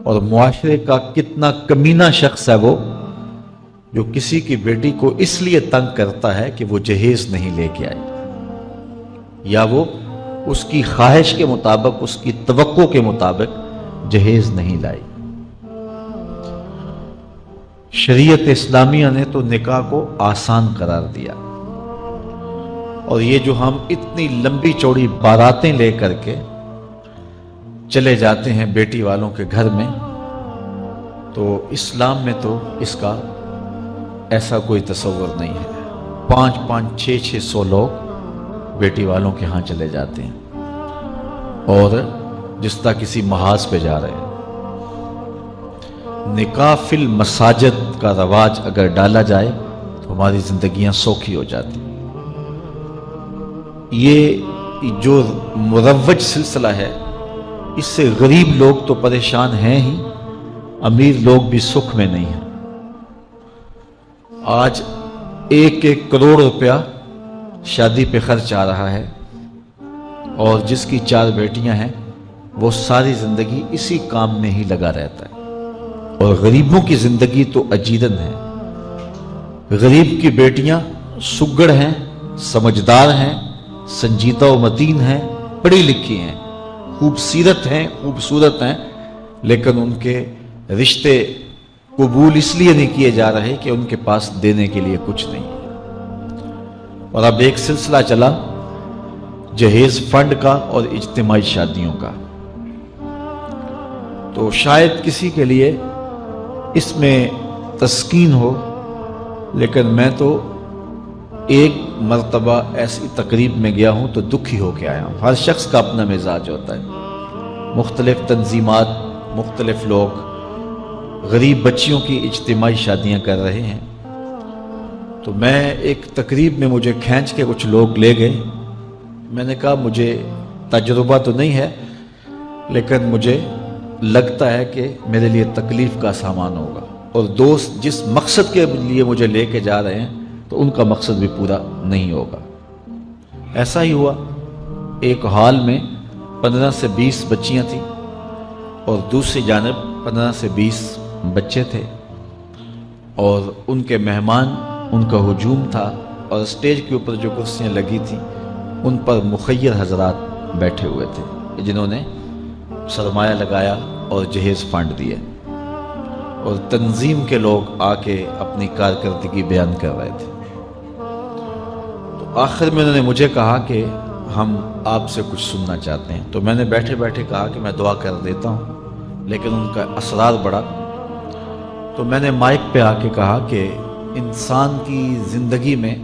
اور معاشرے کا کتنا کمینہ شخص ہے وہ جو کسی کی بیٹی کو اس لیے تنگ کرتا ہے کہ وہ جہیز نہیں لے کے آئی، یا وہ اس کی خواہش کے مطابق، اس کی توقع کے مطابق جہیز نہیں لائی۔ شریعت اسلامیہ نے تو نکاح کو آسان قرار دیا، اور یہ جو ہم اتنی لمبی چوڑی باراتیں لے کر کے چلے جاتے ہیں بیٹی والوں کے گھر میں، تو اسلام میں تو اس کا ایسا کوئی تصور نہیں ہے۔ 500 600 لوگ بیٹی والوں کے ہاں چلے جاتے ہیں، اور جس طرح کسی محاذ پہ جا رہے ہیں۔ نکاح فی المساجد کا رواج اگر ڈالا جائے تو ہماری زندگیاں سوکھی ہو جاتی۔ یہ جو مروج سلسلہ ہے، اس سے غریب لوگ تو پریشان ہیں ہی، امیر لوگ بھی سکھ میں نہیں ہیں۔ آج 1 کروڑ روپیہ شادی پہ خرچ آ رہا ہے، اور جس کی 4 بیٹیاں ہیں وہ ساری زندگی اسی کام میں ہی لگا رہتا ہے۔ اور غریبوں کی زندگی تو اجیرن ہے۔ غریب کی بیٹیاں سگڑ ہیں، سمجھدار ہیں، سنجیدہ و متین ہیں، پڑھی لکھی ہیں، خوبصورت ہیں، لیکن ان کے رشتے قبول اس لیے نہیں کیے جا رہے کہ ان کے پاس دینے کے لیے کچھ نہیں ہے۔ اور اب ایک سلسلہ چلا جہیز فنڈ کا اور اجتماعی شادیوں کا، تو شاید کسی کے لیے اس میں تسکین ہو، لیکن میں تو ایک مرتبہ ایسی تقریب میں گیا ہوں تو دکھی ہو کے آیا ہوں۔ ہر شخص کا اپنا مزاج ہوتا ہے، مختلف تنظیمات، مختلف لوگ غریب بچیوں کی اجتماعی شادیاں کر رہے ہیں، تو میں ایک تقریب میں مجھے کھینچ کے کچھ لوگ لے گئے۔ میں نے کہا مجھے تجربہ تو نہیں ہے، لیکن مجھے لگتا ہے کہ میرے لیے تکلیف کا سامان ہوگا، اور دوست جس مقصد کے لیے مجھے لے کے جا رہے ہیں تو ان کا مقصد بھی پورا نہیں ہوگا۔ ایسا ہی ہوا، ایک ہال میں 15 سے 20 بچیاں تھیں، اور دوسری جانب 15 سے 20 بچے تھے، اور ان کے مہمان، ان کا ہجوم تھا، اور اسٹیج کے اوپر جو کرسیاں لگی تھیں ان پر مخیر حضرات بیٹھے ہوئے تھے جنہوں نے سرمایہ لگایا اور جہیز فنڈ دیے، اور تنظیم کے لوگ آ کے اپنی کارکردگی بیان کر رہے تھے۔ تو آخر میں انہوں نے مجھے کہا کہ ہم آپ سے کچھ سننا چاہتے ہیں، تو میں نے بیٹھے بیٹھے کہا کہ میں دعا کر دیتا ہوں، لیکن ان کا اصرار بڑا، تو میں نے مائک پہ آ کے کہا کہ انسان کی زندگی میں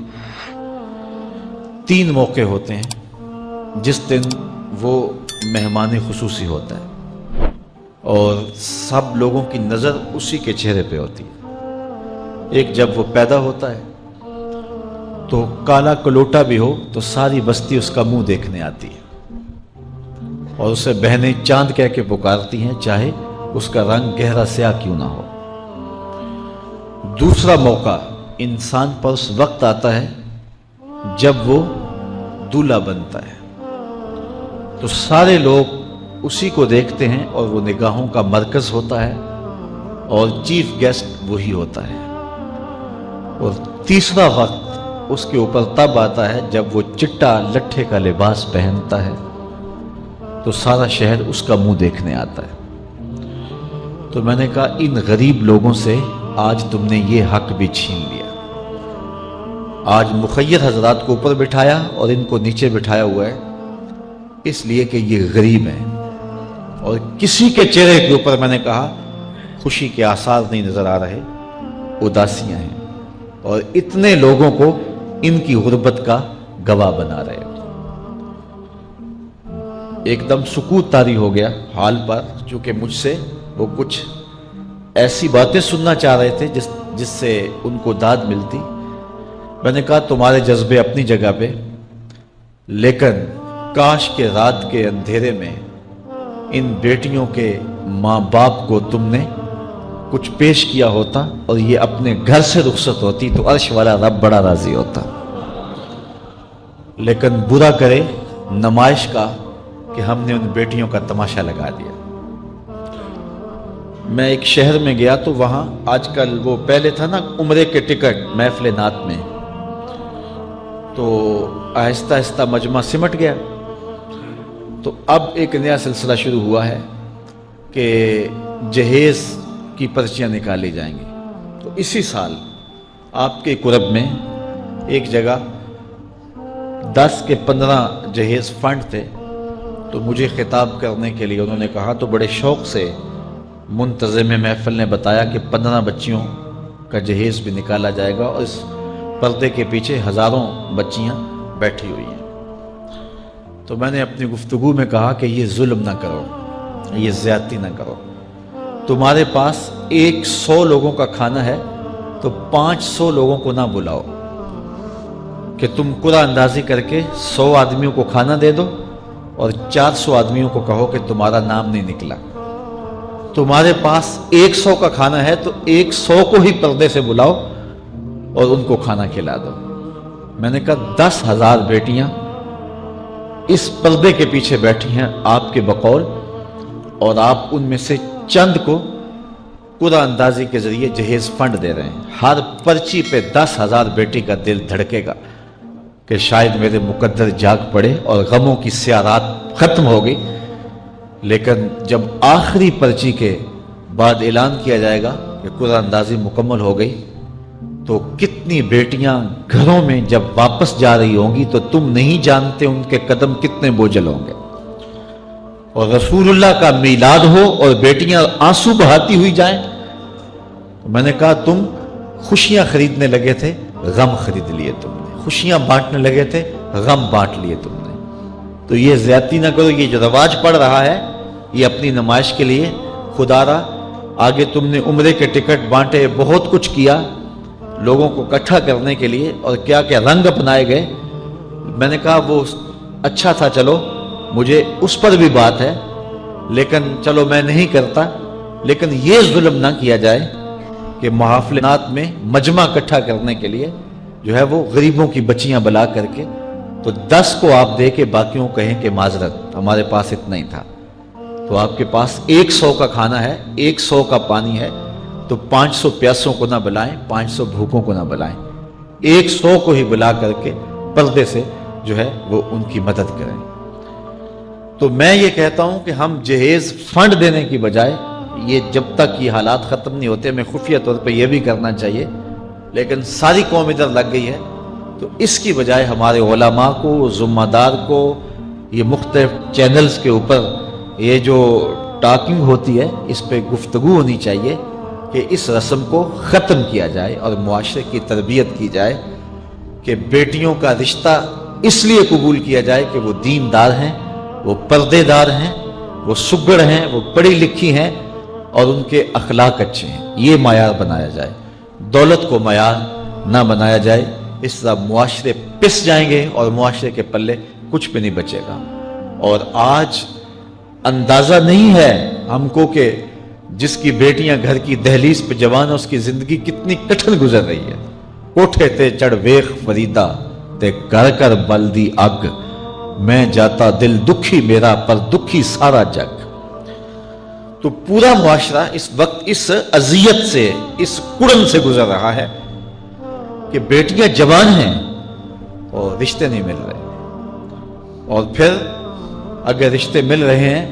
3 موقع ہوتے ہیں جس دن وہ مہمان خصوصی ہوتا ہے، اور سب لوگوں کی نظر اسی کے چہرے پہ ہوتی ہے۔ ایک جب وہ پیدا ہوتا ہے تو کالا کلوٹا بھی ہو تو ساری بستی اس کا منہ دیکھنے آتی ہے، اور اسے بہنیں چاند کہہ کے پکارتی ہیں، چاہے اس کا رنگ گہرا سیاہ کیوں نہ ہو۔ دوسرا موقع انسان پر اس وقت آتا ہے جب وہ دولہا بنتا ہے، تو سارے لوگ اسی کو دیکھتے ہیں، اور وہ نگاہوں کا مرکز ہوتا ہے، اور چیف گیسٹ وہی ہوتا ہے۔ اور تیسرا وقت اس کے اوپر تب آتا ہے جب وہ چٹا لٹھے کا لباس پہنتا ہے، تو سارا شہر اس کا منہ دیکھنے آتا ہے۔ تو میں نے کہا ان غریب لوگوں سے آج تم نے یہ حق بھی چھین لیا۔ آج مخیر حضرات کو اوپر بٹھایا اور ان کو نیچے بٹھایا ہوا ہے، اس لیے کہ یہ غریب ہیں، اور کسی کے چہرے کے اوپر میں نے کہا خوشی کے آثار نہیں نظر آ رہے، اداسیاں ہیں، اور اتنے لوگوں کو ان کی غربت کا گواہ بنا رہے ہو۔ ایک دم سکوت طاری ہو گیا حال پر، چونکہ مجھ سے وہ کچھ ایسی باتیں سننا چاہ رہے تھے جس سے ان کو داد ملتی۔ میں نے کہا تمہارے جذبے اپنی جگہ پہ، لیکن کاش کے رات کے اندھیرے میں ان بیٹیوں کے ماں باپ کو تم نے کچھ پیش کیا ہوتا اور یہ اپنے گھر سے رخصت ہوتی تو عرش والا رب بڑا راضی ہوتا۔ لیکن برا کرے نمائش کا کہ ہم نے ان بیٹیوں کا تماشا لگا دیا۔ میں ایک شہر میں گیا تو وہاں آج کل وہ پہلے تھا نا عمرے کے ٹکٹ محفل نعت میں، تو آہستہ آہستہ مجمع سمٹ گیا، تو اب ایک نیا سلسلہ شروع ہوا ہے کہ جہیز کی پرچیاں نکالی جائیں گی۔ تو اسی سال آپ کے قرب میں ایک جگہ 10 کے 15 جہیز فنڈ تھے، تو مجھے خطاب کرنے کے لیے انہوں نے کہا، تو بڑے شوق سے منتظم محفل نے بتایا کہ 15 بچیوں کا جہیز بھی نکالا جائے گا، اور اس پردے کے پیچھے ہزاروں بچیاں بیٹھی ہوئی ہیں۔ تو میں نے اپنی گفتگو میں کہا کہ یہ ظلم نہ کرو، یہ زیادتی نہ کرو، تمہارے پاس 100 لوگوں کا کھانا ہے تو 500 لوگوں کو نہ بلاؤ کہ تم قرعہ اندازی کر کے 100 آدمیوں کو کھانا دے دو اور 400 آدمیوں کو کہو کہ تمہارا نام نہیں نکلا۔ تمہارے پاس 100 کا کھانا ہے تو 100 کو ہی پردے سے بلاؤ اور ان کو کھانا کھلا دو۔ میں نے کہا 10,000 بیٹیاں اس پردے کے پیچھے بیٹھی ہیں آپ کے بقول، اور آپ ان میں سے چند کو قرعہ اندازی کے ذریعے جہیز فنڈ دے رہے ہیں۔ ہر پرچی پہ 10,000 بیٹی کا دل دھڑکے گا کہ شاید میرے مقدر جاگ پڑے اور غموں کی سیاہ رات ختم ہو گئی، لیکن جب آخری پرچی کے بعد اعلان کیا جائے گا کہ قرعہ اندازی مکمل ہو گئی، تو کتنی بیٹیاں گھروں میں جب واپس جا رہی ہوں گی تو تم نہیں جانتے ان کے قدم کتنے بوجھل ہوں گے، اور رسول اللہ کا میلاد ہو اور بیٹیاں آنسو بہاتی ہوئی جائیں۔ میں نے کہا تم خوشیاں خریدنے لگے تھے، غم خرید لیے تم نے، خوشیاں بانٹنے لگے تھے، غم بانٹ لیے تم نے۔ تو یہ زیادتی نہ کرو، یہ جو رواج پڑ رہا ہے یہ اپنی نمائش کے لیے، خدا را آگے تم نے عمرے کے ٹکٹ بانٹے، بہت کچھ کیا لوگوں کو اکٹھا کرنے کے لیے، اور کیا کیا رنگ اپنائے گئے۔ میں نے کہا وہ اچھا تھا، چلو مجھے اس پر بھی بات ہے، لیکن چلو میں نہیں کرتا، لیکن یہ ظلم نہ کیا جائے کہ محافلات میں مجمع اکٹھا کرنے کے لیے جو ہے وہ غریبوں کی بچیاں بلا کر کے تو 10 کو آپ دے کے باقیوں کہیں کہ معذرت ہمارے پاس اتنا ہی تھا۔ تو آپ کے پاس 100 کا کھانا ہے، 100 کا پانی ہے، تو 500 پیاسوں کو نہ بلائیں، 500 بھوکوں کو نہ بلائیں، 100 کو ہی بلا کر کے پردے سے جو ہے وہ ان کی مدد کریں۔ تو میں یہ کہتا ہوں کہ ہم جہیز فنڈ دینے کی بجائے، یہ جب تک یہ حالات ختم نہیں ہوتے، میں خفیہ طور پہ یہ بھی کرنا چاہیے، لیکن ساری قوم ادھر لگ گئی ہے، تو اس کی بجائے ہمارے علماء کو، ذمہ دار کو، یہ مختلف چینلز کے اوپر یہ جو ٹاکنگ ہوتی ہے اس پہ گفتگو ہونی چاہیے کہ اس رسم کو ختم کیا جائے اور معاشرے کی تربیت کی جائے کہ بیٹیوں کا رشتہ اس لیے قبول کیا جائے کہ وہ دیندار ہیں، وہ پردے دار ہیں، وہ سگڑ ہیں، وہ پڑھی لکھی ہیں اور ان کے اخلاق اچھے ہیں، یہ معیار بنایا جائے، دولت کو معیار نہ بنایا جائے۔ اس طرح معاشرے پس جائیں گے اور معاشرے کے پلے کچھ بھی نہیں بچے گا۔ اور آج اندازہ نہیں ہے ہم کو کہ جس کی بیٹیاں گھر کی دہلیز پہ جوان، اس کی زندگی کتنی کٹھن گزر رہی ہے۔ کوٹھے تے چڑھ ویخ فریدا تے گھر کر بلدی اگ، میں جاتا دل دکھی میرا پر دکھی سارا جگ۔ تو پورا معاشرہ اس وقت اس اذیت سے، اس کڑن سے گزر رہا ہے کہ بیٹیاں جوان ہیں اور رشتے نہیں مل رہے، اور پھر اگر رشتے مل رہے ہیں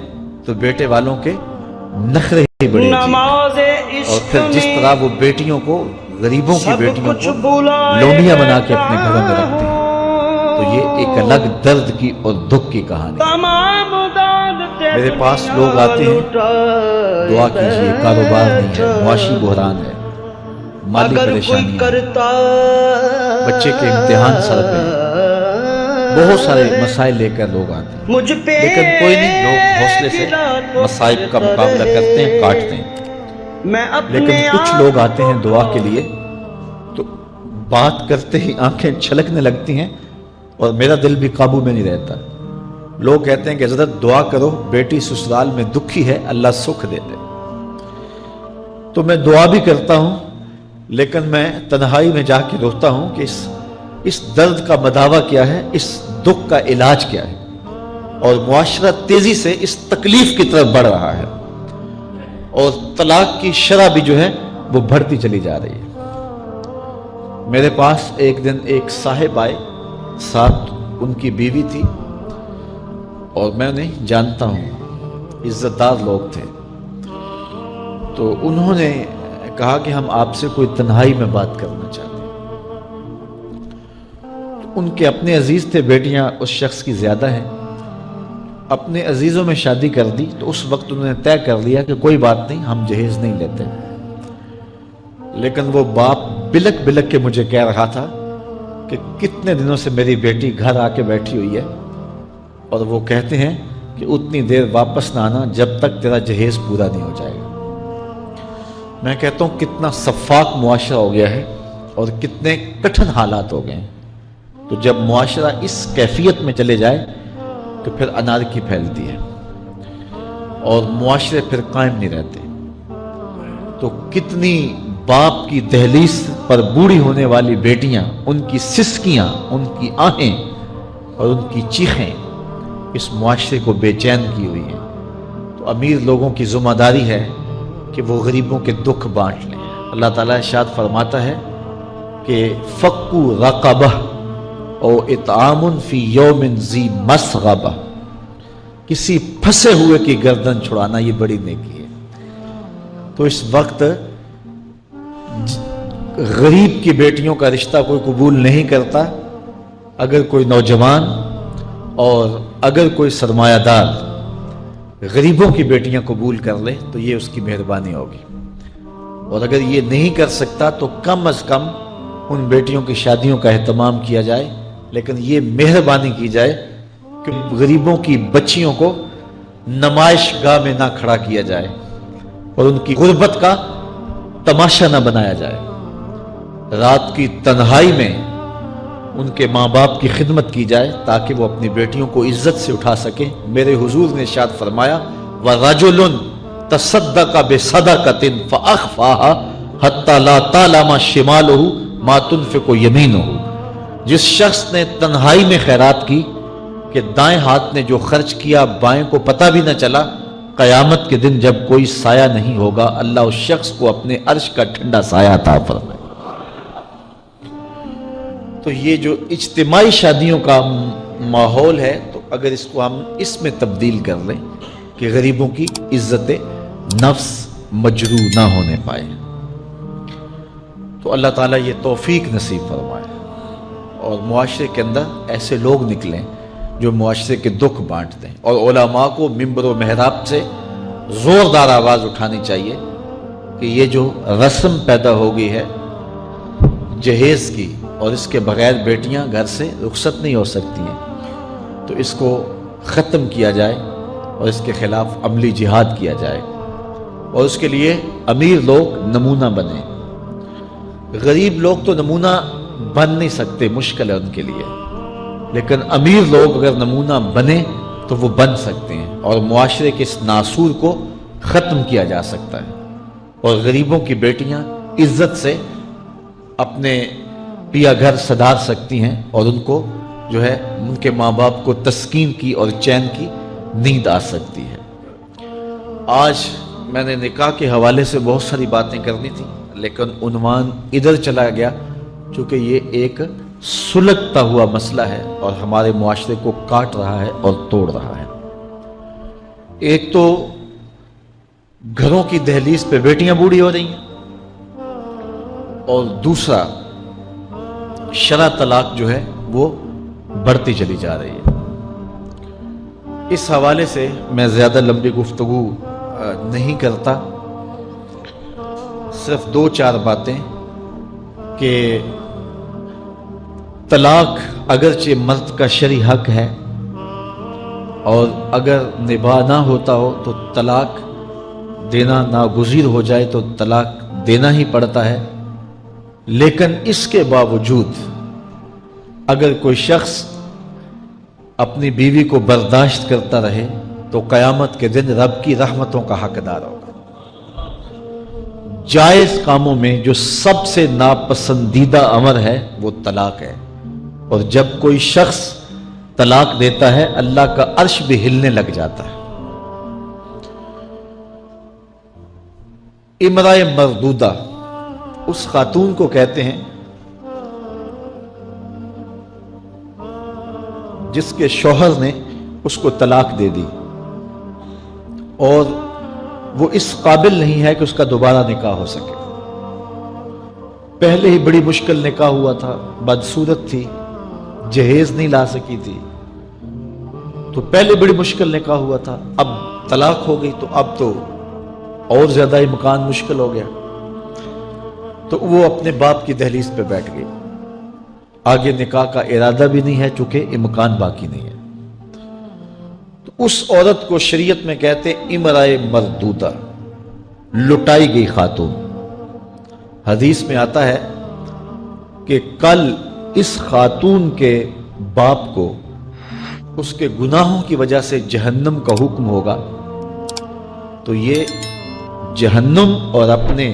تو بیٹے والوں کے نخرے ہی بڑے عجیب، اور پھر جس طرح وہ بیٹیوں کو، غریبوں کی بیٹیوں کو لونڈیاں بنا کے اپنے گھروں میں رکھتے ہیں، تو یہ ایک الگ درد کی اور دکھ کی کہانی ہے۔ میرے پاس لوگ آتے ہیں، دعا کیجئے، کاروبار نہیں ہے، معاشی بحران ہے، مالی پریشانی ہے، بچے کے امتحان سر پہ ہیں، بہت سارے مسائل لے کر لوگ آتے ہیں، لیکن کوئی نہیں، لوگ حوصلے سے مصائب کا مقابلہ کرتے ہیں، کاٹتے ہیں۔ لیکن کچھ لوگ آتے ہیں دعا کے لیے تو بات کرتے ہی آنکھیں چھلکنے لگتی ہیں اور میرا دل بھی قابو میں نہیں رہتا۔ لوگ کہتے ہیں کہ حضرت دعا کرو، بیٹی سسرال میں دکھی ہے، اللہ سکھ دے دے۔ تو میں دعا بھی کرتا ہوں، لیکن میں تنہائی میں جا کے روتا ہوں کہ اس درد کا مداوع کیا ہے، اس دکھ کا علاج کیا ہے، اور معاشرہ تیزی سے اس تکلیف کی طرف بڑھ رہا ہے، اور طلاق کی شرح بھی جو ہے وہ بڑھتی چلی جا رہی ہے۔ میرے پاس ایک دن ایک صاحب آئے، ساتھ ان کی بیوی تھی، اور میں انہیں جانتا ہوں، عزت دار لوگ تھے۔ تو انہوں نے کہا کہ ہم آپ سے کوئی تنہائی میں بات کرنا چاہتے ہیں۔ ان کے اپنے عزیز تھے، بیٹیاں اس شخص کی زیادہ ہیں، اپنے عزیزوں میں شادی کر دی۔ تو اس وقت انہوں نے طے کر لیا کہ کوئی بات نہیں، ہم جہیز نہیں لیتے۔ لیکن وہ باپ بلک بلک کے مجھے کہہ رہا تھا کہ کتنے دنوں سے میری بیٹی گھر آ کے بیٹھی ہوئی ہے، اور وہ کہتے ہیں کہ اتنی دیر واپس نہ آنا جب تک تیرا جہیز پورا نہیں ہو جائے گا۔ میں کہتا ہوں کتنا صفاق معاشرہ ہو گیا ہے اور کتنے کٹھن حالات ہو گئے ہیں۔ تو جب معاشرہ اس کیفیت میں چلے جائے تو پھر انارکی پھیلتی ہے اور معاشرے پھر قائم نہیں رہتے۔ تو کتنی باپ کی دہلیز پر بوڑھی ہونے والی بیٹیاں، ان کی سسکیاں، ان کی آہیں اور ان کی چیخیں اس معاشرے کو بے چین کی ہوئی ہیں۔ تو امیر لوگوں کی ذمہ داری ہے کہ وہ غریبوں کے دکھ بانٹ لیں۔ اللہ تعالیٰ ارشاد فرماتا ہے کہ فَقُّ رَقَبَةٍ او اطعام فی یوم ذی مسغبہ، کسی پھنسے ہوئے کی گردن چھڑانا یہ بڑی نیکی ہے۔ تو اس وقت غریب کی بیٹیوں کا رشتہ کوئی قبول نہیں کرتا۔ اگر کوئی نوجوان اور اگر کوئی سرمایہ دار غریبوں کی بیٹیاں قبول کر لے تو یہ اس کی مہربانی ہوگی، اور اگر یہ نہیں کر سکتا تو کم از کم ان بیٹیوں کی شادیوں کا اہتمام کیا جائے، لیکن یہ مہربانی کی جائے کہ غریبوں کی بچیوں کو نمائش گاہ میں نہ کھڑا کیا جائے اور ان کی غربت کا تماشا نہ بنایا جائے۔ رات کی تنہائی میں ان کے ماں باپ کی خدمت کی جائے تاکہ وہ اپنی بیٹیوں کو عزت سے اٹھا سکیں۔ میرے حضور نے ارشاد فرمایا وَرَجُلٌ تَصَدَّقَ بِصَدَقَةٍ فَأَخْفَاهَا حَتَّى لَا تَعْلَمَ شِمَالُهُ مَا تُنْفِقُ يَمِينُهُ، جس شخص نے تنہائی میں خیرات کی کہ دائیں ہاتھ نے جو خرچ کیا بائیں کو پتہ بھی نہ چلا، قیامت کے دن جب کوئی سایہ نہیں ہوگا اللہ اس شخص کو اپنے عرش کا ٹھنڈا سایہ عطا فرمائے۔ تو یہ جو اجتماعی شادیوں کا ماحول ہے، تو اگر اس کو ہم اس میں تبدیل کر لیں کہ غریبوں کی عزت نفس مجروح نہ ہونے پائے، تو اللہ تعالیٰ یہ توفیق نصیب فرمائے اور معاشرے کے اندر ایسے لوگ نکلیں جو معاشرے کے دکھ بانٹتے ہیں۔ اور علماء کو ممبر و محراب سے زوردار آواز اٹھانی چاہیے کہ یہ جو رسم پیدا ہو گئی ہے جہیز کی، اور اس کے بغیر بیٹیاں گھر سے رخصت نہیں ہو سکتی ہیں، تو اس کو ختم کیا جائے اور اس کے خلاف عملی جہاد کیا جائے، اور اس کے لیے امیر لوگ نمونہ بنیں۔ غریب لوگ تو نمونہ بن نہیں سکتے، مشکل ہے ان کے لیے، لیکن امیر لوگ اگر نمونہ بنے تو وہ بن سکتے ہیں اور معاشرے کے اس ناسور کو ختم کیا جا سکتا ہے، اور غریبوں کی بیٹیاں عزت سے اپنے پیا گھر سدھار سکتی ہیں، اور ان کو جو ہے ان کے ماں باپ کو تسکین کی اور چین کی نیند آ سکتی ہے۔ آج میں نے نکاح کے حوالے سے بہت ساری باتیں کرنی تھی، لیکن عنوان ادھر چلا گیا چونکہ یہ ایک سلگتا ہوا مسئلہ ہے اور ہمارے معاشرے کو کاٹ رہا ہے اور توڑ رہا ہے۔ ایک تو گھروں کی دہلیز پہ بیٹیاں بوڑھی ہو رہی ہیں، اور دوسرا شرع طلاق جو ہے وہ بڑھتی چلی جا رہی ہے۔ اس حوالے سے میں زیادہ لمبی گفتگو نہیں کرتا، صرف دو چار باتیں کہ طلاق اگرچہ مرد کا شرعی حق ہے، اور اگر نباہ نہ ہوتا ہو تو طلاق دینا ناگزیر ہو جائے تو طلاق دینا ہی پڑتا ہے، لیکن اس کے باوجود اگر کوئی شخص اپنی بیوی کو برداشت کرتا رہے تو قیامت کے دن رب کی رحمتوں کا حقدار ہوگا۔ جائز کاموں میں جو سب سے ناپسندیدہ امر ہے وہ طلاق ہے، اور جب کوئی شخص طلاق دیتا ہے اللہ کا عرش بھی ہلنے لگ جاتا ہے۔ امرأہ مردودہ اس خاتون کو کہتے ہیں جس کے شوہر نے اس کو طلاق دے دی اور وہ اس قابل نہیں ہے کہ اس کا دوبارہ نکاح ہو سکے. پہلے ہی بڑی مشکل نکاح ہوا تھا، بدصورت تھی، جہیز نہیں لا سکی تھی، تو پہلے بڑی مشکل نکاح ہوا تھا، اب طلاق ہو گئی تو اب تو اور زیادہ امکان مشکل ہو گیا. تو وہ اپنے باپ کی دہلیز پہ بیٹھ گئی. آگے نکاح کا ارادہ بھی نہیں ہے چونکہ امکان باقی نہیں ہے. تو اس عورت کو شریعت میں کہتے امرأہ مردودہ، لٹائی گئی خاتون. حدیث میں آتا ہے کہ کل اس خاتون کے باپ کو اس کے گناہوں کی وجہ سے جہنم کا حکم ہوگا تو یہ جہنم اور اپنے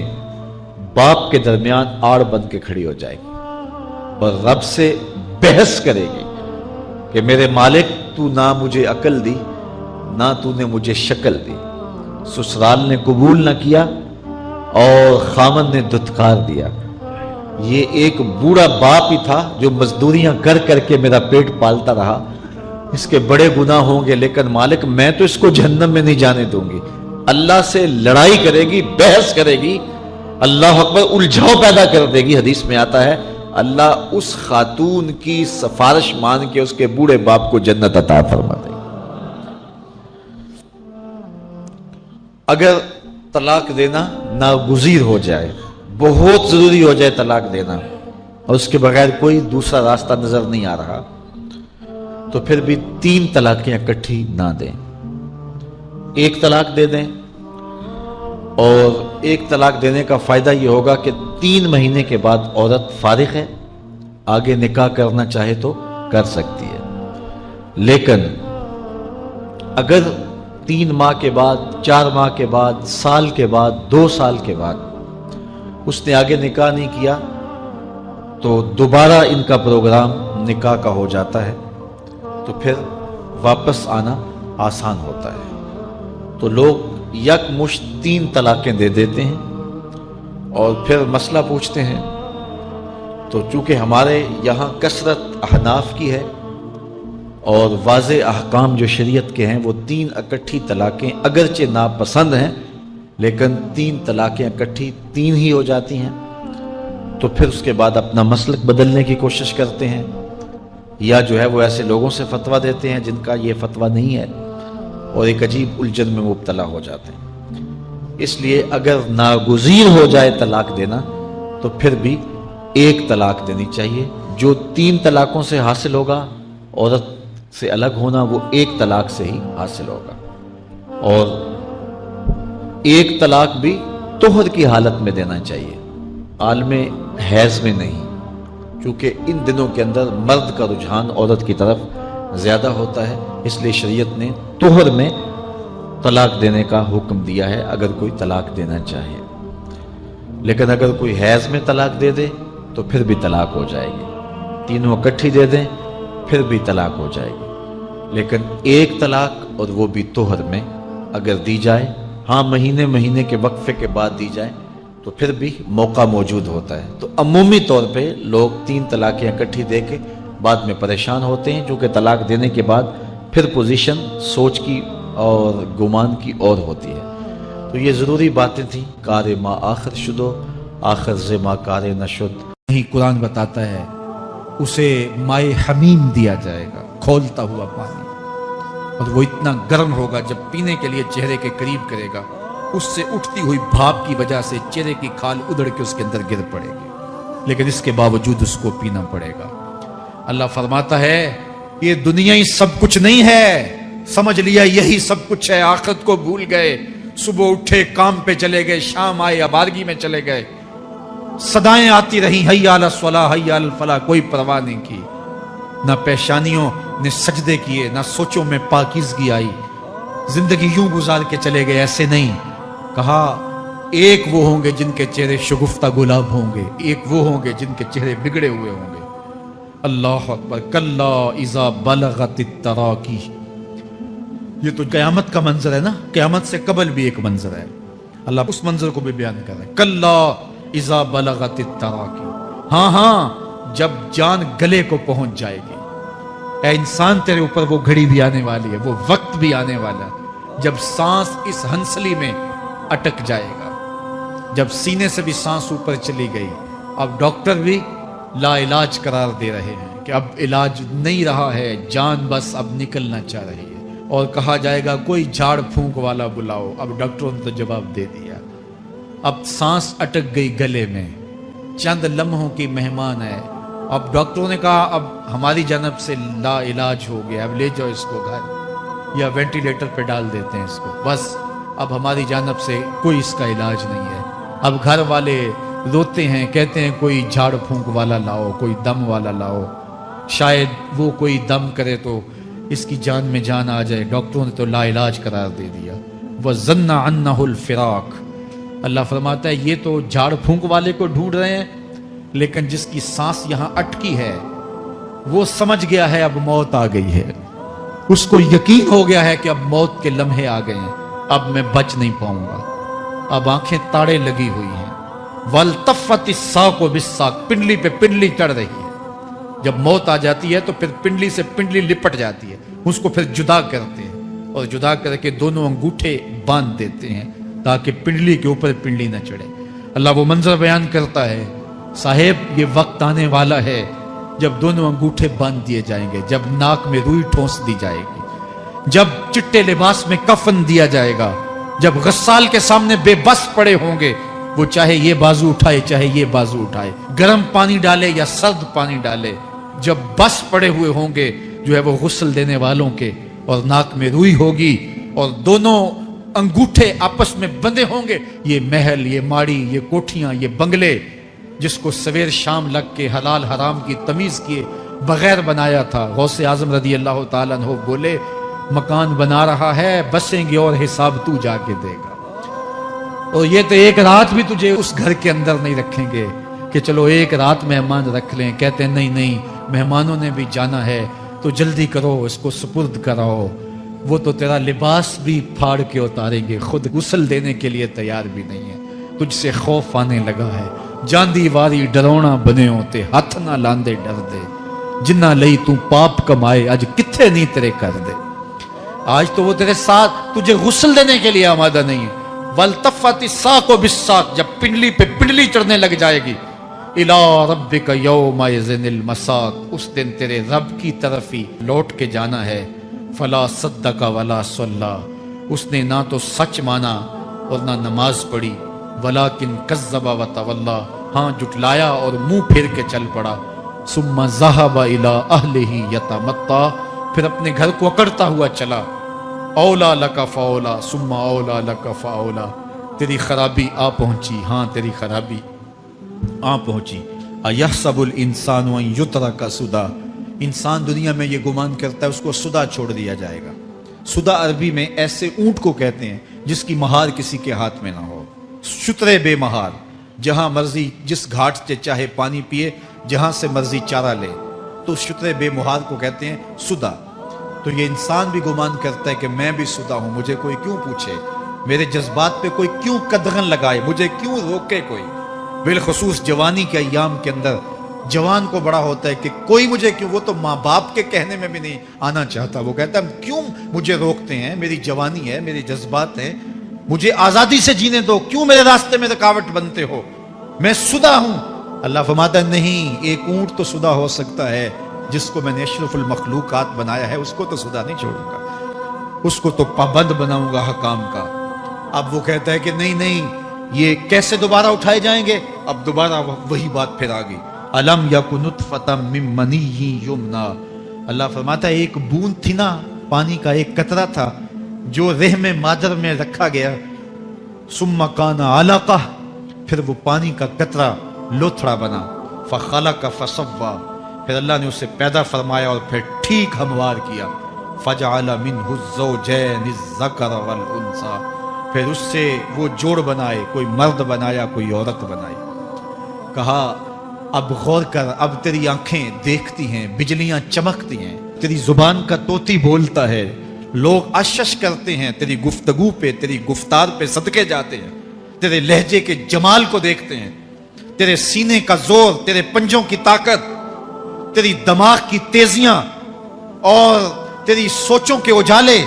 باپ کے درمیان آڑ بن کے کھڑی ہو جائے گی اور رب سے بحث کرے گی کہ میرے مالک تو نہ مجھے عقل دی نہ تو نے مجھے شکل دی. سسرال نے قبول نہ کیا اور خامن نے دھتکار دیا. یہ ایک بوڑھا باپ ہی تھا جو مزدوریاں کر کر کے میرا پیٹ پالتا رہا. اس کے بڑے گناہ ہوں گے لیکن مالک میں تو اس کو جہنم میں نہیں جانے دوں گی. اللہ سے لڑائی کرے گی، بحث کرے گی، اللہ اکبر، الجھاؤ پیدا کر دے گی. حدیث میں آتا ہے اللہ اس خاتون کی سفارش مان کے اس کے بوڑھے باپ کو جنت عطا فرما دے گی. اگر طلاق دینا ناگزیر ہو جائے، بہت ضروری ہو جائے طلاق دینا اور اس کے بغیر کوئی دوسرا راستہ نظر نہیں آ رہا تو پھر بھی 3 طلاقیں اکٹھی نہ دیں. 1 طلاق دے دیں اور 1 طلاق دینے کا فائدہ یہ ہوگا کہ 3 مہینے کے بعد عورت فارغ ہے، آگے نکاح کرنا چاہے تو کر سکتی ہے. لیکن اگر 3 ماہ کے بعد، 4 ماہ کے بعد، سال کے بعد، 2 سال کے بعد اس نے آگے نکاح نہیں کیا تو دوبارہ ان کا پروگرام نکاح کا ہو جاتا ہے تو پھر واپس آنا آسان ہوتا ہے. تو لوگ یکمشت 3 طلاقیں دے دیتے ہیں اور پھر مسئلہ پوچھتے ہیں. تو چونکہ ہمارے یہاں کثرت احناف کی ہے اور واضح احکام جو شریعت کے ہیں وہ 3 اکٹھی طلاقیں اگرچہ ناپسند ہیں لیکن 3 طلاقیں اکٹھی 3 ہی ہو جاتی ہیں. تو پھر اس کے بعد اپنا مسلک بدلنے کی کوشش کرتے ہیں یا جو ہے وہ ایسے لوگوں سے فتویٰ دیتے ہیں جن کا یہ فتویٰ نہیں ہے اور ایک عجیب الجھن میں مبتلا ہو جاتے ہیں. اس لیے اگر ناگزیر ہو جائے طلاق دینا تو پھر بھی 1 طلاق دینی چاہیے. جو 3 طلاقوں سے حاصل ہوگا عورت سے الگ ہونا وہ 1 طلاق سے ہی حاصل ہوگا. اور 1 طلاق بھی طہر کی حالت میں دینا چاہیے، عالم حیض میں نہیں، کیونکہ ان دنوں کے اندر مرد کا رجحان عورت کی طرف زیادہ ہوتا ہے. اس لیے شریعت نے طہر میں طلاق دینے کا حکم دیا ہے اگر کوئی طلاق دینا چاہے. لیکن اگر کوئی حیض میں طلاق دے دے تو پھر بھی طلاق ہو جائے گی. 3 اکٹھی دے دیں پھر بھی طلاق ہو جائے گی. لیکن 1 طلاق اور وہ بھی طہر میں اگر دی جائے، ہاں مہینے کے وقفے کے بعد دی جائے تو پھر بھی موقع موجود ہوتا ہے. تو عمومی طور پہ لوگ 3 طلاقیں اکٹھی دے کے بعد میں پریشان ہوتے ہیں کیونکہ طلاق دینے کے بعد پھر پوزیشن سوچ کی اور گمان کی اور ہوتی ہے. تو یہ ضروری باتیں تھیں. کار ما آخر شدو آخر ز ما کار نشد. نہیں، قرآن بتاتا ہے اسے مائے حمیم دیا جائے گا، کھولتا ہوا پانی، اور وہ اتنا گرم ہوگا جب پینے کے لیے چہرے کے قریب کرے گا اس سے اٹھتی ہوئی بھاپ کی وجہ سے چہرے کی کھال ادھڑ کے اس کے اندر گر پڑے گی، لیکن اس کے باوجود اس کو پینا پڑے گا. اللہ فرماتا ہے یہ دنیا ہی سب کچھ نہیں ہے، سمجھ لیا یہی سب کچھ ہے، آخرت کو بھول گئے. صبح اٹھے کام پہ چلے گئے، شام آئے آبادگی میں چلے گئے، صدائیں آتی رہی حی علی الصلاح حی علی الفلاح، کوئی پرواہ نہیں کی. نہ پیشانیوں نے سجدے کیے، نہ سوچوں میں پاکیزگی آئی. زندگی یوں گزار کے چلے گئے. ایسے نہیں کہا ایک وہ ہوں گے جن کے چہرے شگفتہ گلاب ہوں گے، ایک وہ ہوں گے جن کے چہرے بگڑے ہوئے ہوں گے. اللہ اکبر. کلا اذا بلغت التراقی. یہ تو قیامت کا منظر ہے نا، قیامت سے قبل بھی ایک منظر ہے. اللہ اس منظر کو بھی بیان کر رہے ہیں، کلا اذا بلغت التراقی، ہاں ہاں جب جان گلے کو پہنچ جائے گی، اے انسان تیرے اوپر وہ گھڑی بھی آنے والی ہے، وہ وقت بھی آنے والا ہے جب سانس اس ہنسلی میں اٹک جائے گا، جب سینے سے بھی سانس اوپر چلی گئی، اب ڈاکٹر بھی لا علاج قرار دے رہے ہیں کہ اب علاج نہیں رہا ہے، جان بس اب نکلنا چاہ رہی ہے، اور کہا جائے گا کوئی جھاڑ پھونک والا بلاؤ، اب ڈاکٹروں نے تو جواب دے دیا، اب سانس اٹک گئی گلے میں، چند لمحوں کی مہمان ہے، اب ڈاکٹروں نے کہا اب ہماری جانب سے لا علاج ہو گیا، اب لے جاؤ اس کو گھر یا وینٹیلیٹر پہ ڈال دیتے ہیں اس کو، بس اب ہماری جانب سے کوئی اس کا علاج نہیں ہے، اب گھر والے روتے ہیں، کہتے ہیں کوئی جھاڑ پھونک والا لاؤ، کوئی دم والا لاؤ، شاید وہ کوئی دم کرے تو اس کی جان میں جان آ جائے، ڈاکٹروں نے تو لا علاج قرار دے دیا، وَظَنَّ عَنَّهُ الْفِرَاقِ، اللہ فرماتا ہے یہ تو جھاڑ پھونک والے کو ڈھونڈ رہے ہیں، لیکن جس کی سانس یہاں اٹکی ہے وہ سمجھ گیا ہے اب موت آ گئی ہے، اس کو یقین ہو گیا ہے کہ اب موت کے لمحے آ گئے ہیں، اب میں بچ نہیں پاؤں گا، اب آنکھیں تاڑے لگی ہوئی ہیں، وَالْتَفَّتِ السَّاقُ بِالسَّاقِ، پنڈلی پہ پنڈلی چڑھ رہی ہے، جب موت آ جاتی ہے تو پھر پنڈلی سے پنڈلی لپٹ جاتی ہے، اس کو پھر جدا کرتے ہیں اور جدا کر کے دونوں انگوٹھے باندھ دیتے ہیں تاکہ پنڈلی کے اوپر پنڈلی نہ چڑھے۔ اللہ وہ منظر بیان کرتا ہے، صاحب یہ وقت آنے والا ہے جب دونوں انگوٹھے باندھ دیے جائیں گے، جب ناک میں روئی ٹھونس دی جائے گی، جب چٹے لباس میں کفن دیا جائے گا، جب غسال کے سامنے بے بس پڑے ہوں گے، وہ چاہے یہ بازو اٹھائے چاہے یہ بازو اٹھائے، گرم پانی ڈالے یا سرد پانی ڈالے، جب بس پڑے ہوئے ہوں گے جو ہے وہ غسل دینے والوں کے، اور ناک میں روئی ہوگی اور دونوں انگوٹھے آپس میں بندھے ہوں گے، یہ محل، یہ ماڑی، یہ کوٹھیاں، یہ بنگلے جس کو سویر شام لگ کے حلال حرام کی تمیز کیے بغیر بنایا تھا، غوث اعظم رضی اللہ تعالیٰ عنہ بولے مکان بنا رہا ہے، بسیں گے اور حساب تو جا کے دے گا، اور یہ تو ایک رات بھی تجھے اس گھر کے اندر نہیں رکھیں گے کہ چلو ایک رات مہمان رکھ لیں، کہتے ہیں نہیں نہیں مہمانوں نے بھی جانا ہے تو جلدی کرو، اس کو سپرد کراؤ، وہ تو تیرا لباس بھی پھاڑ کے اتاریں گے، خود غسل دینے کے لیے تیار بھی نہیں ہے، تجھ سے خوف آنے لگا ہے، جاندی واری ڈرونا بنے ہوتے، ہاتھ نہ لاندے ڈر دے، جنہ لئی تو پاپ کمائے اج کتھے نہیں تیرے کر دے، آج تو وہ تیرے ساتھ تجھے غسل دینے کے لیے آمادہ نہیں ہے۔ وَالْتَفَّتِ السَّاقُ بِالسَّاقِ، جب پنڈلی پہ پنڈلی چڑھنے لگ جائے گی، إِلَىٰ رَبِّكَ يَوْمَئِذٍ الْمَسَاقُ، اس دن تیرے رب کی طرف ہی لوٹ کے جانا ہے، فَلَا صَدَّقَ وَلَا صَلَّىٰ، اس نے نہ تو سچ مانا اور نہ نماز پڑھی، وَلَٰكِنْ كَذَّبَ وَتَوَلَّىٰ، ہاں جھٹلایا اور منہ پھیر کے چل پڑا، ثُمَّ ذَهَبَ إِلَىٰ أَهْلِهِ يَتَمَطَّىٰ، پھر اپنے گھر کو اکڑتا ہوا چلا، اولا لک فاولا ثم اولا لک فاولا، تیری خرابی آ پہنچی، ہاں تیری خرابی آ پہنچی۔ ایحسب الانسان ان یترک سدی، انسان دنیا میں یہ گمان کرتا ہے اس کو سدا چھوڑ دیا جائے گا۔ سدا عربی میں ایسے اونٹ کو کہتے ہیں جس کی مہار کسی کے ہاتھ میں نہ ہو، شترے بے مہار، جہاں مرضی جس گھاٹ سے چاہے پانی پیے، جہاں سے مرضی چارہ لے، تو شترے بے مہار کو کہتے ہیں سدا۔ تو یہ انسان بھی گمان کرتا ہے کہ میں بھی سدا ہوں، مجھے کوئی کیوں پوچھے، میرے جذبات پہ کوئی کیوں قدغن لگائے، مجھے کیوں روکے کوئی، بالخصوص جوانی کے ایام کے اندر جوان کو بڑا ہوتا ہے کہ کوئی مجھے کیوں، وہ تو ماں باپ کے کہنے میں بھی نہیں آنا چاہتا، وہ کہتا ہے کیوں مجھے روکتے ہیں، میری جوانی ہے، میرے جذبات ہیں، مجھے آزادی سے جینے دو، کیوں میرے راستے میں رکاوٹ بنتے ہو، میں سدا ہوں۔ اللہ فرماتا ہے نہیں، ایک اونٹ تو سدا ہو سکتا ہے، جس کو میں نے اشرف المخلوقات بنایا ہے اس کو تو سدا نہیں چھوڑوں گا، اس کو تو پابند بناؤں گا حکام کا۔ اب وہ کہتا ہے کہ نہیں نہیں، یہ کیسے دوبارہ اٹھائے جائیں گے، اب دوبارہ وہی بات پھر آ گئی، الم یک نطفۃ من منی یمنی، اللہ فرماتا ہے ایک بوند تھی نا، پانی کا ایک قطرہ تھا جو رحم مادر میں رکھا گیا، ثم کان علقہ، پھر وہ پانی کا قطرہ لوتھڑا بنا، فخلق فسوی، پھر اللہ نے اسے پیدا فرمایا اور پھر ٹھیک ہموار کیا، فجعل منہ الزوجین الذکر والانثی، پھر اس سے وہ جوڑ بنائے، کوئی مرد بنایا کوئی عورت بنائی۔ کہا اب غور کر، اب تیری آنکھیں دیکھتی ہیں، بجلیاں چمکتی ہیں، تیری زبان کا طوطی بولتا ہے، لوگ اشش کرتے ہیں تیری گفتگو پہ، تیری گفتار پہ صدقے جاتے ہیں، تیرے لہجے کے جمال کو دیکھتے ہیں، تیرے سینے کا زور، تیرے پنجوں کی طاقت، تیری دماغ کی تیزیاں اور تیری سوچوں کے اجالے،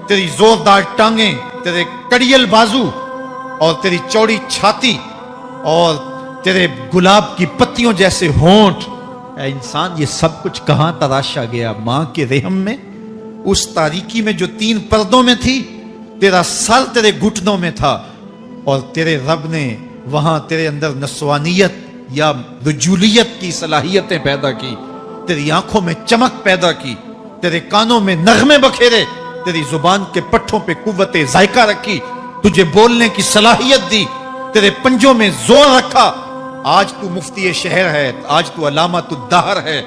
تیری زوردار ٹانگیں، تیرے کڑیل بازو اور تیری چوڑی چھاتی اور تیرے گلاب کی پتیوں جیسے ہونٹ۔ اے انسان، یہ سب کچھ کہاں تراشا گیا؟ ماں کے رحم میں، اس تاریکی میں جو 3 پردوں میں تھی۔ تیرا سر تیرے گھٹنوں میں تھا اور تیرے رب نے وہاں تیرے اندر نسوانیت یا رجولیت کی صلاحیتیں پیدا کی، تیری آنکھوں میں چمک پیدا کی، تیرے کانوں میں نغمے بکھیرے، تیری زبان کے پٹھوں پہ قوت ذائقہ رکھی، تجھے بولنے کی صلاحیت دی، تیرے پنجوں میں زور رکھا۔ آج تو مفتی شہر ہے، آج تو علامۃ الدہر ہے،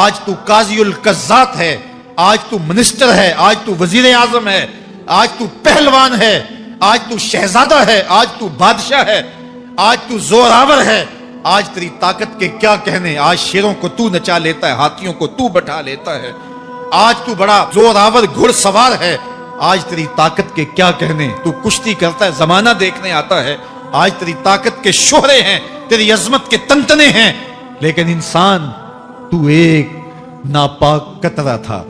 آج تو قاضی القضات ہے، آج تو منسٹر ہے، آج تو وزیر اعظم ہے، آج تو پہلوان ہے، آج تو شہزادہ ہے، آج تو بادشاہ ہے، آج تو زوراور ہے۔ آج تیری طاقت کے کیا کہنے؟ آج شیروں کو تو نچا لیتا ہے، ہاتھیوں کو تو بٹھا لیتا ہے، آج تو بڑا زوراور گھڑ سوار ہے۔ آج تیری طاقت کے کیا کہنے؟ تو کشتی کرتا ہے، زمانہ دیکھنے آتا ہے۔ آج تیری طاقت کے شہرے ہیں، تیری عظمت کے تنتنے ہیں، لیکن انسان تو ایک ناپاک قطرہ تھا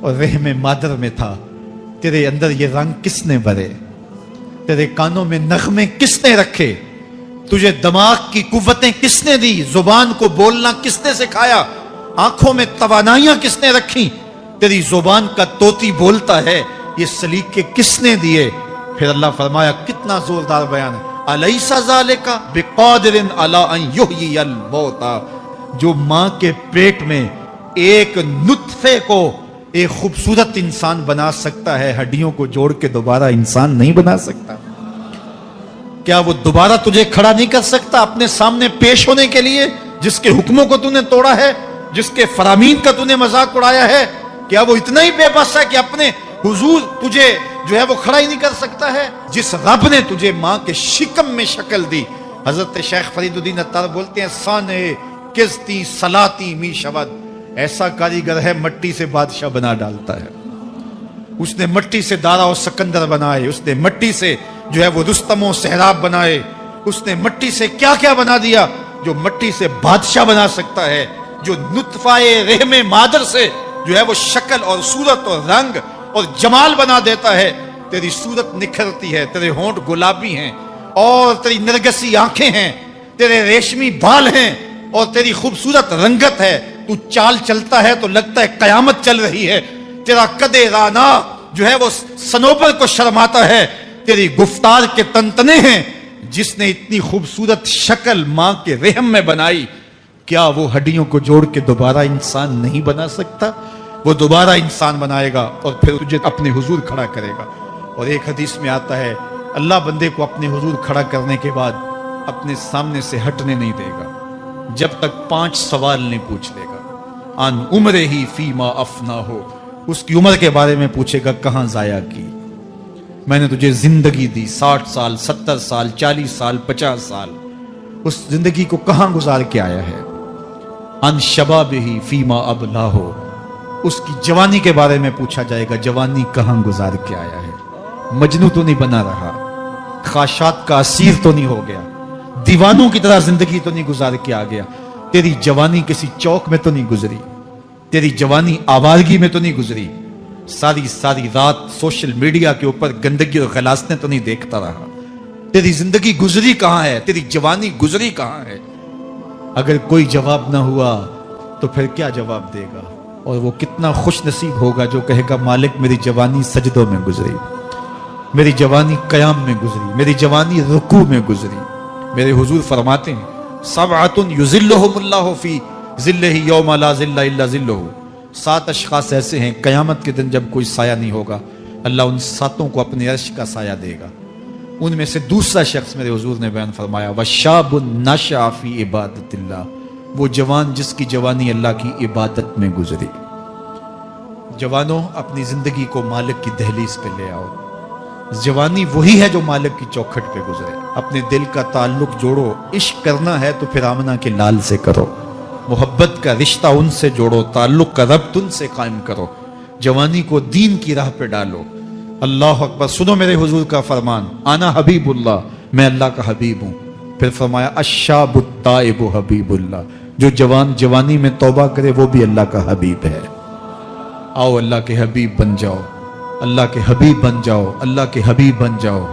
اور رحم مادر میں تھا۔ تیرے اندر یہ رنگ کس نے بھرے؟ تیرے کانوں میں نغمے کس نے رکھے؟ تجھے دماغ کی قوتیں کس نے دی؟ زبان کو بولنا کس نے سکھایا؟ آنکھوں میں توانائیاں کس نے رکھی؟ تیری زبان کا طوطی بولتا ہے، یہ سلیقے کس نے دیے؟ پھر اللہ فرمایا، کتنا زوردار بیان ہے، الیس ذالک بقادر علی ان یحیی الموتى۔ جو ماں کے پیٹ میں ایک نطفے کو ایک خوبصورت انسان بنا سکتا ہے، ہڈیوں کو جوڑ کے دوبارہ انسان نہیں بنا سکتا؟ کیا وہ دوبارہ تجھے کھڑا نہیں کر سکتا اپنے سامنے پیش ہونے کے لیے، جس کے حکموں کو تو نے توڑا ہے، جس کے فرامین کا تو نے مذاق اڑایا ہے؟ کیا وہ اتنا ہی بے بس ہے کہ اپنے حضور تجھے جو ہے وہ کھڑا ہی نہیں کر سکتا ہے؟ جس رب نے تجھے ماں کے شکم میں شکل دی، حضرت شیخ فرید الدین عطار بولتے ہیں، سانے کستی سلاتی می شود، ایسا کاریگر ہے مٹی سے بادشاہ بنا ڈالتا ہے۔ اس نے مٹی سے دارا و سکندر بنائے، اس نے مٹی سے جو ہے وہ رستم و سہراب بنائے، اس نے مٹی سے کیا کیا بنا دیا جو مٹی سے بادشاہ بنا سکتا ہے، جو نطفہ رحم مادر سے جو ہے وہ شکل اور صورت اور رنگ اور جمال بنا دیتا ہے۔ تیری صورت نکھرتی ہے، تیرے ہونٹ گلابی ہیں اور تیری نرگسی آنکھیں ہیں، تیرے ریشمی بال ہیں اور تیری خوبصورت رنگت ہے۔ تو چال چلتا ہے تو لگتا ہے قیامت چل رہی ہے۔ تیرا قد رانا جو ہے وہ صنوبر کو شرماتا ہے۔ تیری گفتار کے تنتنے ہیں۔ جس نے اتنی خوبصورت شکل ماں کے رحم میں بنائی، کیا وہ ہڈیوں کو جوڑ کے دوبارہ انسان نہیں بنا سکتا؟ وہ دوبارہ انسان بنائے گا اور پھر تجھے اپنے حضور کھڑا کرے گا۔ اور ایک حدیث میں آتا ہے، اللہ بندے کو اپنے حضور کھڑا کرنے کے بعد اپنے سامنے سے ہٹنے نہیں دے گا جب تک 5 سوال نہیں پوچھ لے گا۔ ان عمرہ ہی فیما افنا ہو، اس کی عمر کے بارے میں پوچھے گا، کہاں ضائع کی؟ میں نے تجھے زندگی دی، 60 سال 70 سال 40 سال 50 سال، اس زندگی کو کہاں گزار کے آیا ہے؟ ان شبابہ فیما ابلا ہو، اس کی جوانی کے بارے میں پوچھا جائے گا، جوانی کہاں گزار کے آیا ہے؟ مجنوں تو نہیں بنا رہا، خواہشات کا اسیر تو نہیں ہو گیا، دیوانوں کی طرح زندگی تو نہیں گزار کے آ گیا؟ تیری جوانی کسی چوک میں تو نہیں گزری، تیری جوانی آوارگی میں تو نہیں گزری، ساری رات سوشل میڈیا کے اوپر گندگی اور غلاظتیں تو نہیں دیکھتا رہا؟ تیری زندگی گزری کہاں ہے؟ تیری جوانی گزری کہاں ہے؟ اگر کوئی جواب نہ ہوا تو پھر کیا جواب دے گا؟ اور وہ کتنا خوش نصیب ہوگا جو کہے گا، مالک میری جوانی سجدوں میں گزری، میری جوانی قیام میں گزری، میری جوانی رکوع میں گزری۔ میرے حضور فرماتے ہیں، سبعۃ یظلھم اللہ فی ظلہ یوم لا ظل الا ظلہ، 7 اشخاص ایسے ہیں قیامت کے دن جب کوئی سایہ نہیں ہوگا، اللہ ان 7 کو اپنے عرش کا سایہ دے گا۔ ان میں سے دوسرا شخص میرے حضور نے بیان فرمایا، وشاب نشأ فی عبادت اللہ، وہ جوان جس کی جوانی اللہ کی عبادت میں گزری۔ جوانوں، اپنی زندگی کو مالک کی دہلیز پہ لے آؤ۔ جوانی وہی ہے جو مالک کی چوکھٹ پہ گزرے۔ اپنے دل کا تعلق جوڑو، عشق کرنا ہے تو پھر آمنہ کے لال سے کرو، محبت کا رشتہ ان سے جوڑو، تعلق کا ربط ان سے قائم کرو، جوانی کو دین کی راہ پہ ڈالو۔ اللہ اکبر، سنو میرے حضور کا فرمان، انا حبیب اللہ میں اللہ کا حبیب ہوں. پھر فرمایا الشاب التائب حبیب اللہ، جو جوان جوانی میں توبہ کرے وہ بھی اللہ کا حبیب ہے. آؤ اللہ کے حبیب بن جاؤ، اللہ کے حبیب بن جاؤ، اللہ کے حبیب بن جاؤ،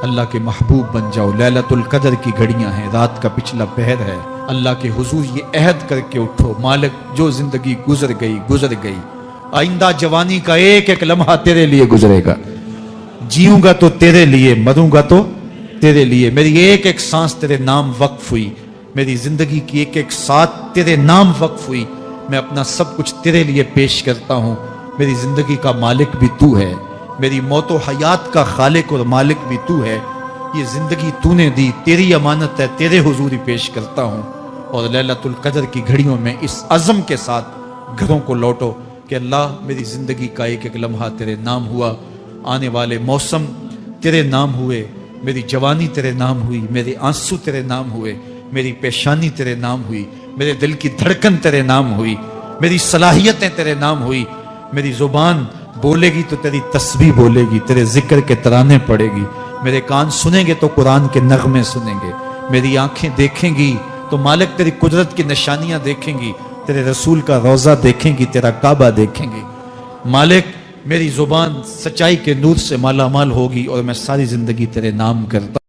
اللہ کے محبوب بن جاؤ. لیلۃ القدر کی گھڑیاں ہیں، رات کا پچھلا پہر ہے. اللہ کے حضور یہ عہد کر کے اٹھو، مالک جو زندگی گزر گئی، آئندہ جوانی کا ایک ایک لمحہ تیرے لیے گزرے گا. جیوں گا تو تیرے لیے، مروں گا تو تیرے لیے. میری ایک ایک سانس تیرے نام وقف ہوئی، میری زندگی کی ایک ایک ساتھ تیرے نام وقف ہوئی. میں اپنا سب کچھ تیرے لیے پیش کرتا ہوں. میری زندگی کا مالک بھی تو ہے، میری موت و حیات کا خالق اور مالک بھی تو ہے. یہ زندگی تو نے دی، تیری امانت ہے، تیرے حضور ہی پیش کرتا ہوں. اور لیلۃ القدر کی گھڑیوں میں اس عزم کے ساتھ گھروں کو لوٹو کہ اللہ میری زندگی کا ایک ایک لمحہ تیرے نام ہوا، آنے والے موسم تیرے نام ہوئے، میری جوانی تیرے نام ہوئی، میرے آنسو تیرے نام ہوئے، میری پیشانی تیرے نام ہوئی، میرے دل کی دھڑکن تیرے نام ہوئی، میری صلاحیتیں تیرے نام ہوئی. میری زبان بولے گی تو تیری تسبیح بولے گی، تیرے ذکر کے ترانے پڑے گی. میرے کان سنیں گے تو قرآن کے نغمے سنیں گے، میری آنکھیں دیکھیں گی تو مالک تیری قدرت کی نشانیاں دیکھیں گی، تیرے رسول کا روضہ دیکھیں گی، تیرا کعبہ دیکھیں گی. مالک میری زبان سچائی کے نور سے مالا مال ہوگی اور میں ساری زندگی تیرے نام کرتا